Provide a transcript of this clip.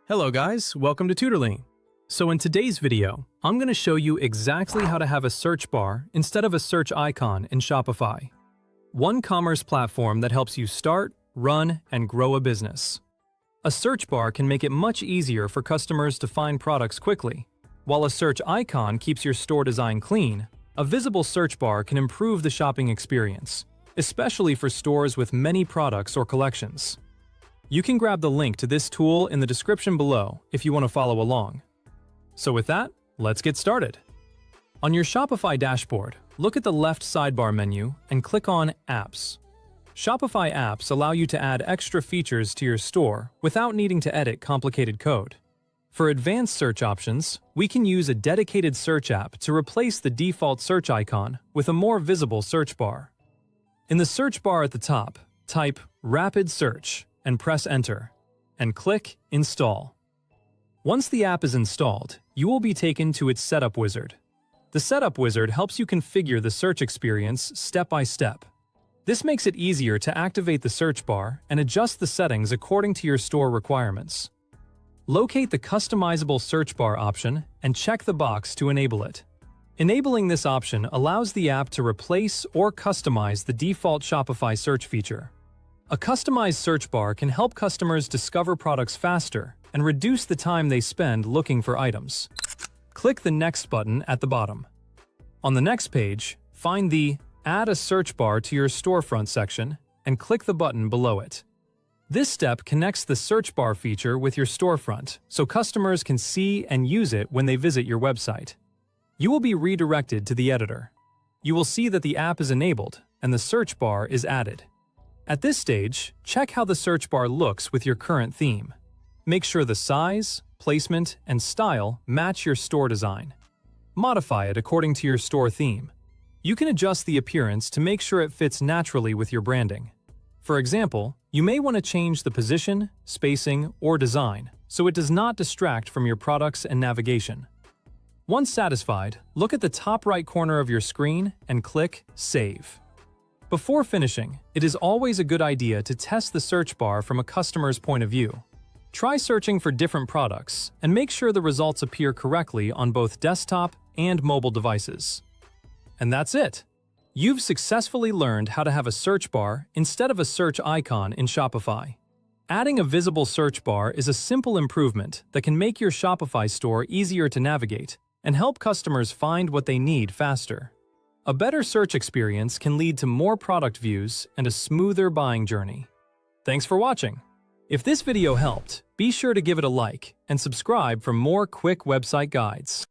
Hello guys, welcome to Tutorly. So in today's video, I'm going to show you exactly how to have a search bar instead of a search icon in Shopify. One commerce platform that helps you start, run, and grow a business. A search bar can make it much easier for customers to find products quickly. While a search icon keeps your store design clean, a visible search bar can improve the shopping experience, especially for stores with many products or collections. You can grab the link to this tool in the description below if you want to follow along. So with that, let's get started. On your Shopify dashboard, look at the left sidebar menu and click on Apps. Shopify apps allow you to add extra features to your store without needing to edit complicated code. For advanced search options, we can use a dedicated search app to replace the default search icon with a more visible search bar. In the search bar at the top, type Rapid Search and press Enter, and click Install. Once the app is installed, you will be taken to its setup wizard. The setup wizard helps you configure the search experience step by step. This makes it easier to activate the search bar and adjust the settings according to your store requirements. Locate the customizable search bar option and check the box to enable it. Enabling this option allows the app to replace or customize the default Shopify search feature. A customized search bar can help customers discover products faster and reduce the time they spend looking for items. Click the Next button at the bottom. On the next page, find the Add a search bar to your storefront section and click the button below it. This step connects the search bar feature with your storefront so customers can see and use it when they visit your website. You will be redirected to the editor. You will see that the app is enabled and the search bar is added. At this stage, check how the search bar looks with your current theme. Make sure the size, placement, and style match your store design. Modify it according to your store theme. You can adjust the appearance to make sure it fits naturally with your branding. For example, you may want to change the position, spacing, or design so it does not distract from your products and navigation. Once satisfied, look at the top right corner of your screen and click Save. Before finishing, it is always a good idea to test the search bar from a customer's point of view. Try searching for different products and make sure the results appear correctly on both desktop and mobile devices. And that's it! You've successfully learned how to have a search bar instead of a search icon in Shopify. Adding a visible search bar is a simple improvement that can make your Shopify store easier to navigate and help customers find what they need faster. A better search experience can lead to more product views and a smoother buying journey. Thanks for watching. If this video helped, be sure to give it a like and subscribe for more quick website guides.